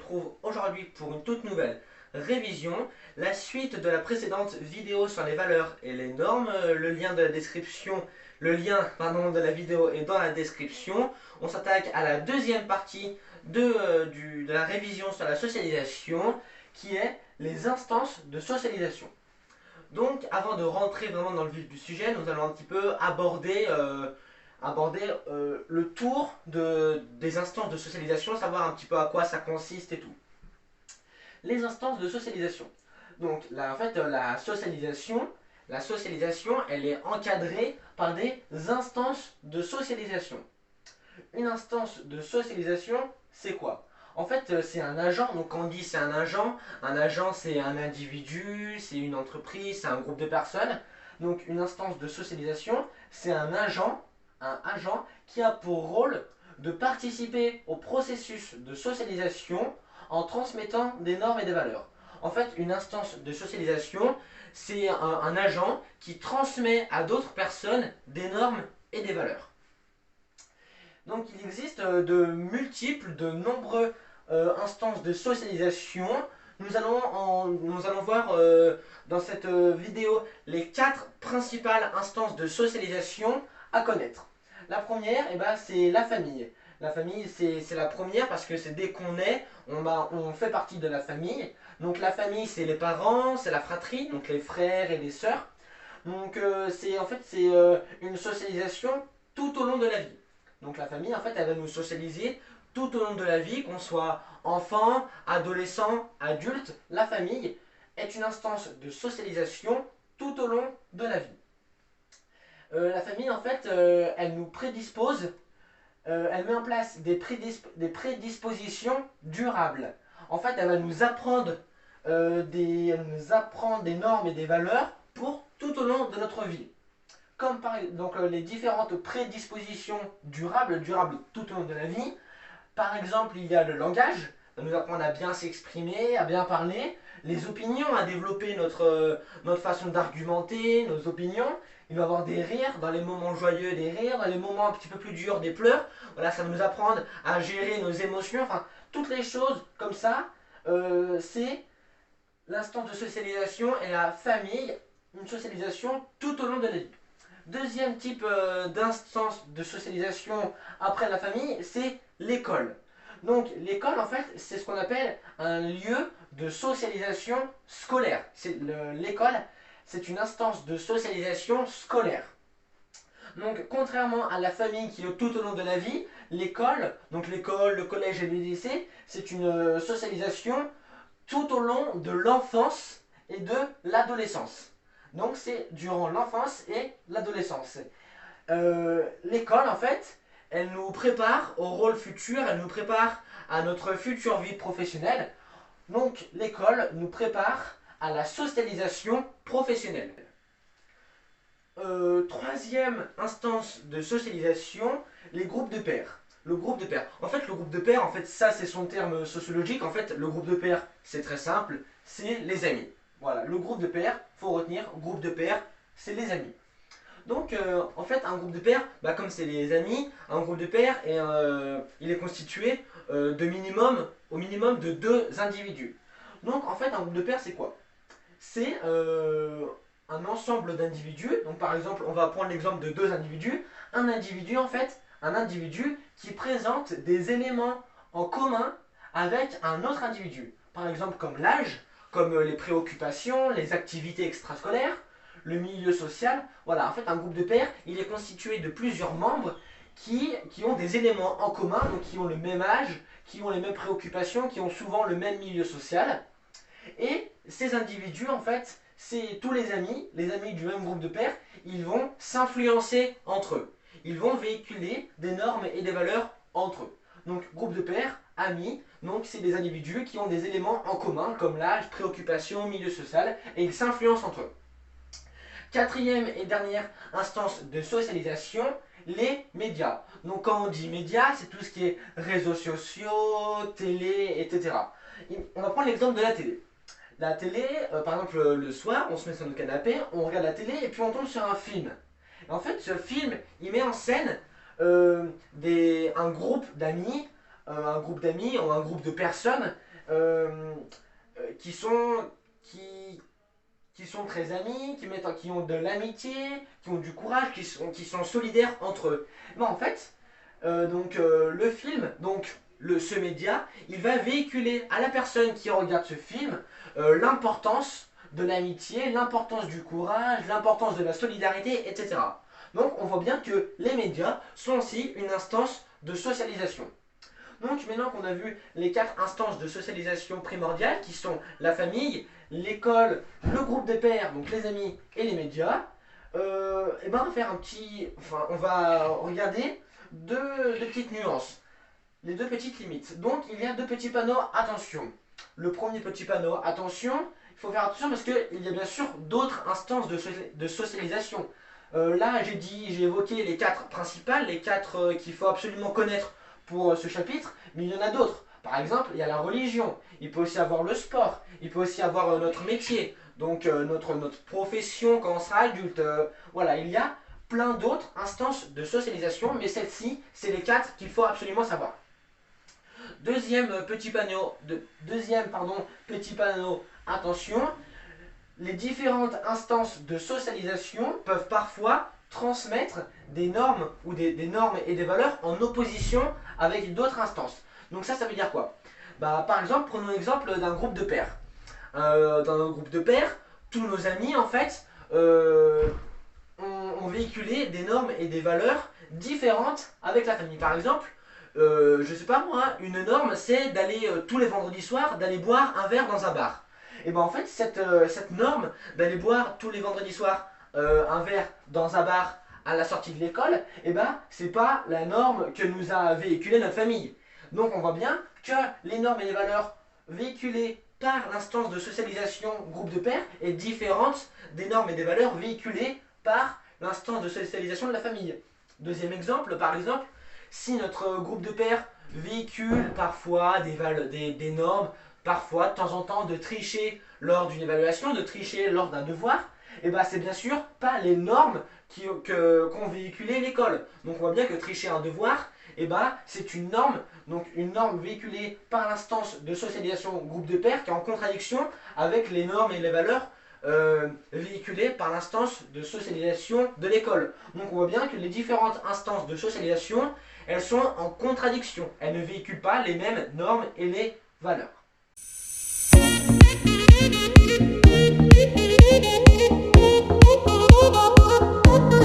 retrouve aujourd'hui pour une toute nouvelle révision, la suite de la précédente vidéo sur les valeurs et les normes. Le lien de la description, de la vidéo est dans la description. On s'attaque à la deuxième partie de la révision sur la socialisation, qui est les instances de socialisation. Donc, avant de rentrer vraiment dans le vif du sujet, nous allons un petit peu aborder le tour des instances de socialisation, savoir un petit peu à quoi ça consiste et tout. Les instances de socialisation. Donc, en fait, la socialisation, elle est encadrée par des instances de socialisation. Une instance de socialisation, c'est quoi? En fait, c'est un agent. Donc, quand on dit c'est un agent c'est un individu, c'est une entreprise, c'est un groupe de personnes. Donc, une instance de socialisation, c'est un agent qui a pour rôle de participer au processus de socialisation en transmettant des normes et des valeurs. En fait, une instance de socialisation, c'est un agent qui transmet à d'autres personnes des normes et des valeurs. Donc il existe de nombreuses instances de socialisation. Nous allons voir dans cette vidéo les 4 principales instances de socialisation à connaître. La première, c'est la famille. La famille, c'est la première parce que c'est dès qu'on naît, on fait partie de la famille. Donc la famille, c'est les parents, c'est la fratrie, donc les frères et les sœurs. Donc c'est une socialisation tout au long de la vie. Donc la famille, en fait, elle va nous socialiser tout au long de la vie, qu'on soit enfant, adolescent, adulte. La famille est une instance de socialisation tout au long de la vie. La famille, en fait, elle nous prédispose, elle met en place des prédispositions durables. En fait, elle va nous apprendre, des normes et des valeurs pour tout au long de notre vie. Comme les différentes prédispositions durables tout au long de la vie. Par exemple, il y a le langage, ça nous apprendre à bien s'exprimer, à bien parler, les opinions, à développer notre façon d'argumenter, nos opinions. Il va y avoir des rires, dans les moments joyeux, des rires, dans les moments un petit peu plus durs, des pleurs. Voilà, ça va nous apprendre à gérer nos émotions, enfin, toutes les choses comme ça, c'est l'instance de socialisation et la famille, une socialisation tout au long de la vie. Deuxième type d'instance de socialisation après la famille, c'est l'école. Donc l'école, en fait, c'est ce qu'on appelle un lieu de socialisation scolaire. L'école, c'est une instance de socialisation scolaire. Donc contrairement à la famille qui est tout au long de la vie, l'école, le collège et le lycée, c'est une socialisation tout au long de l'enfance et de l'adolescence. Donc c'est durant l'enfance et l'adolescence. L'école, en fait, elle nous prépare au rôle futur, elle nous prépare à notre future vie professionnelle. Donc l'école nous prépare à la socialisation professionnelle. Troisième instance de socialisation, les groupes de pairs. Le groupe de pairs. En fait, le groupe de pairs, ça c'est son terme sociologique. En fait, le groupe de pairs, c'est très simple, c'est les amis. Voilà, le groupe de pairs, faut retenir, groupe de pairs, c'est les amis. Donc, en fait, un groupe de pairs, comme c'est les amis, un groupe de pairs, il est constitué au minimum de 2 individus. Donc, en fait, un groupe de pairs, c'est quoi? C'est un ensemble d'individus. Donc, par exemple, on va prendre l'exemple de 2 individus. Un individu qui présente des éléments en commun avec un autre individu. Par exemple, comme l'âge, comme les préoccupations, les activités extrascolaires, le milieu social. Voilà, en fait, un groupe de pairs, il est constitué de plusieurs membres qui ont des éléments en commun, donc qui ont le même âge, qui ont les mêmes préoccupations, qui ont souvent le même milieu social. Et ces individus, en fait, c'est tous les amis du même groupe de pairs, ils vont s'influencer entre eux. Ils vont véhiculer des normes et des valeurs entre eux. Donc, groupe de pairs, amis, donc c'est des individus qui ont des éléments en commun, comme l'âge, préoccupation, milieu social, et ils s'influencent entre eux. Quatrième et dernière instance de socialisation, les médias. Donc quand on dit médias, c'est tout ce qui est réseaux sociaux, télé, etc. On va prendre l'exemple de la télé. La télé, par exemple le soir, on se met sur notre canapé, on regarde la télé et puis on tombe sur un film. Et en fait, ce film, il met en scène un groupe d'amis ou un groupe de personnes euh, qui sont, qui, qui sont très amis, qui ont de l'amitié, qui ont du courage, qui sont solidaires entre eux. Mais en fait, le film, ce média, il va véhiculer à la personne qui regarde ce film l'importance de l'amitié, l'importance du courage, l'importance de la solidarité, etc. Donc on voit bien que les médias sont aussi une instance de socialisation. Donc maintenant qu'on a vu les 4 instances de socialisation primordiales qui sont la famille, l'école, le groupe des pairs, donc les amis et les médias, et ben on va faire on va regarder deux petites nuances, les deux petites limites. Donc il y a 2 petits panneaux, attention. Le premier petit panneau, attention, il faut faire attention parce qu'il y a bien sûr d'autres instances de socialisation. Là j'ai évoqué les 4 principales, les 4 qu'il faut absolument connaître pour ce chapitre, mais il y en a d'autres. Par exemple, il y a la religion, il peut aussi avoir le sport, il peut aussi avoir notre métier, donc notre profession quand on sera adulte. Voilà, il y a plein d'autres instances de socialisation, mais celles-ci, c'est les 4 qu'il faut absolument savoir. Petit panneau, attention, les différentes instances de socialisation peuvent parfois transmettre des normes ou des normes et des valeurs en opposition avec d'autres instances. Donc ça veut dire quoi? Par exemple, prenons l'exemple d'un groupe de pairs. Dans un groupe de pairs, tous nos amis en fait ont véhiculé des normes et des valeurs différentes avec la famille. Par exemple, je sais pas moi, une norme c'est d'aller tous les vendredis soirs, d'aller boire un verre dans un bar. Et ben en fait, cette norme d'aller boire tous les vendredis soirs un verre dans un bar à la sortie de l'école, et ben c'est pas la norme que nous a véhiculée notre famille. Donc on voit bien que les normes et les valeurs véhiculées par l'instance de socialisation groupe de pairs est différente des normes et des valeurs véhiculées par l'instance de socialisation de la famille. Deuxième exemple, par exemple, si notre groupe de pairs véhicule parfois des normes, parfois de temps en temps de tricher lors d'une évaluation, de tricher lors d'un devoir, et ben c'est bien sûr pas les normes qu'ont véhiculé l'école. Donc on voit bien que tricher un devoir, et ben c'est une norme, donc une norme véhiculée par l'instance de socialisation groupe de pairs qui est en contradiction avec les normes et les valeurs véhiculées par l'instance de socialisation de l'école. Donc on voit bien que les différentes instances de socialisation, elles sont en contradiction. Elles ne véhiculent pas les mêmes normes et les valeurs.